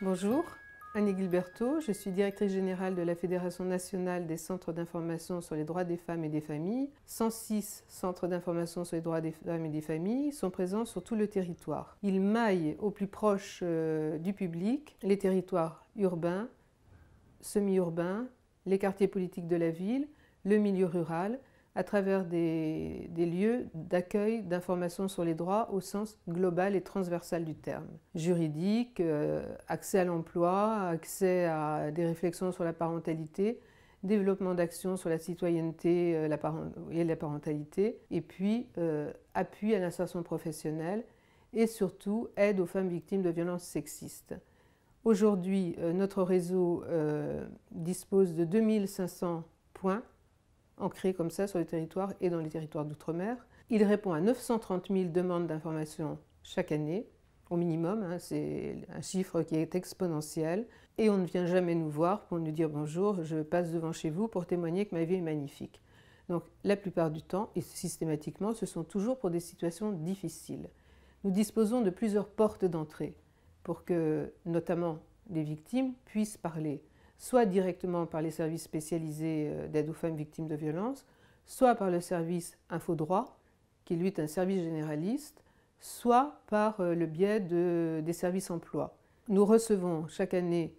Bonjour, Annie Gilberto, je suis directrice générale de la Fédération nationale des centres d'information sur les droits des femmes et des familles. 106 centres d'information sur les droits des femmes et des familles sont présents sur tout le territoire. Ils maillent au plus proche du public les territoires urbains, semi-urbains, les quartiers politiques de la ville, le milieu rural, à travers des lieux d'accueil d'informations sur les droits au sens global et transversal du terme. Juridique, accès à l'emploi, accès à des réflexions sur la parentalité, développement d'actions sur la citoyenneté et la parentalité, et puis appui à l'insertion professionnelle et surtout aide aux femmes victimes de violences sexistes. Aujourd'hui, notre réseau dispose de 2500 points ancré comme ça sur le territoire et dans les territoires d'outre-mer. Il répond à 930 000 demandes d'information chaque année, au minimum, hein, c'est un chiffre qui est exponentiel. Et on ne vient jamais nous voir pour nous dire bonjour, je passe devant chez vous pour témoigner que ma vie est magnifique. Donc la plupart du temps, et systématiquement, ce sont toujours pour des situations difficiles. Nous disposons de plusieurs portes d'entrée pour que, notamment, les victimes puissent parler, soit directement par les services spécialisés d'aide aux femmes victimes de violences, soit par le service Infodroit, qui lui est un service généraliste, soit par le biais des services emploi. Nous recevons chaque année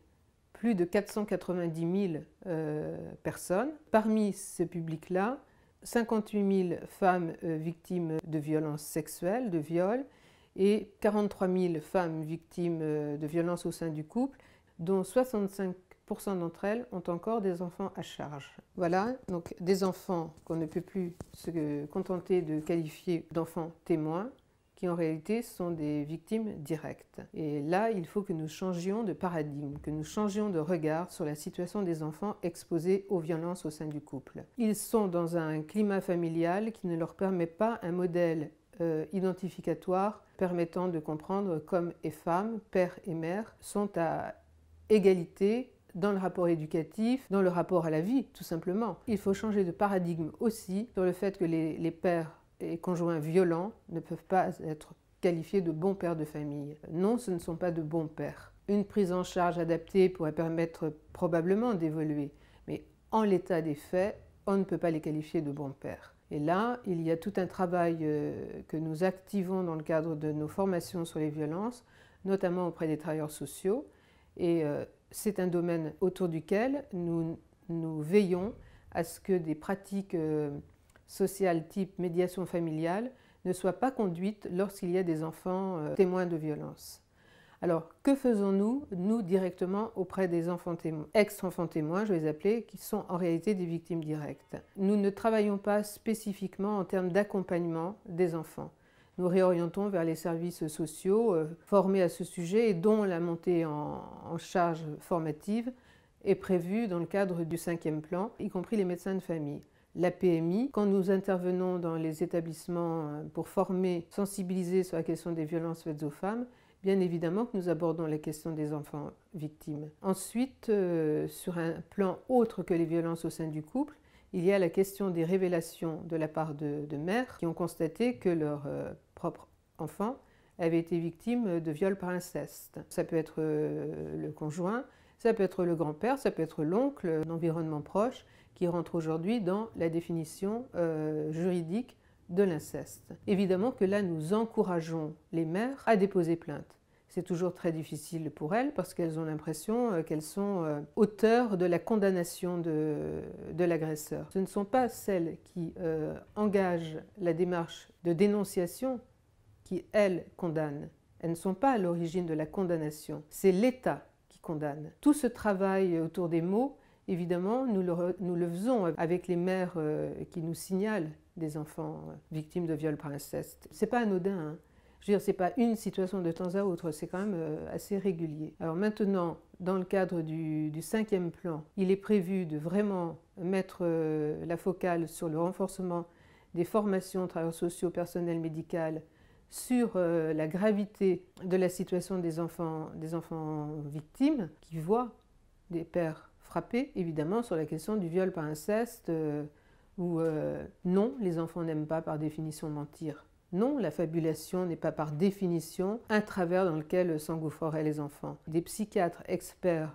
plus de 490 000 personnes. Parmi ce public-là, 58 000 femmes victimes de violences sexuelles, de viols, et 43 000 femmes victimes de violences au sein du couple, dont 65% d'entre elles ont encore des enfants à charge. Voilà, donc des enfants qu'on ne peut plus se contenter de qualifier d'enfants témoins, qui en réalité sont des victimes directes. Et là, il faut que nous changions de paradigme, que nous changions de regard sur la situation des enfants exposés aux violences au sein du couple. Ils sont dans un climat familial qui ne leur permet pas un modèle identificatoire permettant de comprendre qu'hommes et femmes, père et mère, sont à égalité dans le rapport éducatif, dans le rapport à la vie, tout simplement. Il faut changer de paradigme aussi sur le fait que les pères et conjoints violents ne peuvent pas être qualifiés de bons pères de famille. Non, ce ne sont pas de bons pères. Une prise en charge adaptée pourrait permettre probablement d'évoluer, mais en l'état des faits, on ne peut pas les qualifier de bons pères. Et là, il y a tout un travail que nous activons dans le cadre de nos formations sur les violences, notamment auprès des travailleurs sociaux. Et c'est un domaine autour duquel nous veillons à ce que des pratiques sociales type médiation familiale ne soient pas conduites lorsqu'il y a des enfants témoins de violences. Alors, que faisons-nous, nous, directement auprès des enfants témoins, ex-enfants témoins, je vais les appeler, qui sont en réalité des victimes directes? Nous ne travaillons pas spécifiquement en termes d'accompagnement des enfants. Nous réorientons vers les services sociaux formés à ce sujet et dont la montée en charge formative est prévue dans le cadre du 5e plan, y compris les médecins de famille. La PMI, quand nous intervenons dans les établissements pour former, sensibiliser sur la question des violences faites aux femmes, bien évidemment que nous abordons la question des enfants victimes. Ensuite, sur un plan autre que les violences au sein du couple, il y a la question des révélations de la part de mères qui ont constaté que leur propre enfant avait été victime de viol par inceste. Ça peut être le conjoint, ça peut être le grand-père, ça peut être l'oncle, l'environnement proche, qui rentre aujourd'hui dans la définition juridique de l'inceste. Évidemment que là, nous encourageons les mères à déposer plainte. C'est toujours très difficile pour elles parce qu'elles ont l'impression qu'elles sont auteurs de la condamnation de l'agresseur. Ce ne sont pas celles qui engagent la démarche de dénonciation qui, elles, condamnent. Elles ne sont pas à l'origine de la condamnation. C'est l'État qui condamne. Tout ce travail autour des mots, évidemment, nous le faisons avec les mères qui nous signalent des enfants victimes de viols par inceste. C'est pas anodin, hein. Je veux dire, c'est pas une situation de temps à autre, c'est quand même assez régulier. Alors maintenant, dans le cadre du 5e plan, il est prévu de vraiment mettre la focale sur le renforcement des formations travailleurs sociaux, personnel médical, sur la gravité de la situation des enfants victimes qui voient des pères frappés, évidemment, sur la question du viol par inceste, où non, les enfants n'aiment pas par définition mentir. Non, la fabulation n'est pas par définition un travers dans lequel s'engouffreraient les enfants. Des psychiatres experts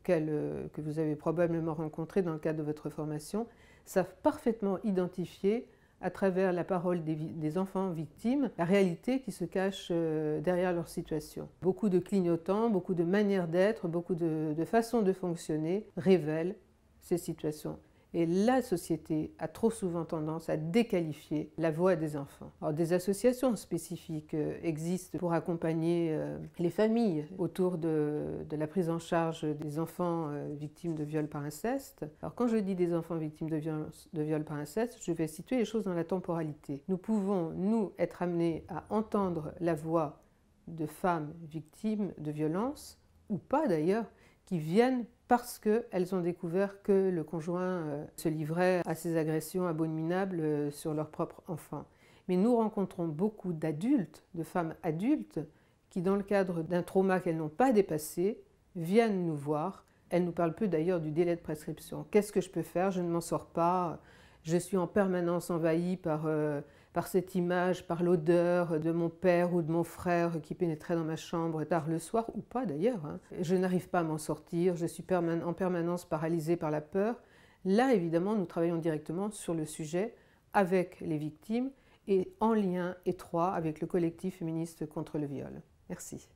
que vous avez probablement rencontrés dans le cadre de votre formation savent parfaitement identifier à travers la parole des enfants victimes, la réalité qui se cache derrière leur situation. Beaucoup de clignotants, beaucoup de manières d'être, beaucoup de façons de fonctionner révèlent ces situations. Et la société a trop souvent tendance à déqualifier la voix des enfants. Alors, des associations spécifiques existent pour accompagner les familles autour de la prise en charge des enfants victimes de viol par inceste. Alors, quand je dis des enfants victimes de viol par inceste, je vais situer les choses dans la temporalité. Nous pouvons, nous, être amenés à entendre la voix de femmes victimes de violences, ou pas d'ailleurs, qui viennent parce qu'elles ont découvert que le conjoint se livrait à ces agressions abominables sur leur propre enfant. Mais nous rencontrons beaucoup d'adultes, de femmes adultes, qui dans le cadre d'un trauma qu'elles n'ont pas dépassé, viennent nous voir. Elles nous parlent peu d'ailleurs du délai de prescription. Qu'est-ce que je peux faire? Je ne m'en sors pas. Je suis en permanence envahie par cette image, par l'odeur de mon père ou de mon frère qui pénétrait dans ma chambre tard le soir, ou pas d'ailleurs. Je n'arrive pas à m'en sortir, je suis en permanence paralysée par la peur. Là, évidemment, nous travaillons directement sur le sujet avec les victimes et en lien étroit avec le collectif féministe contre le viol. Merci.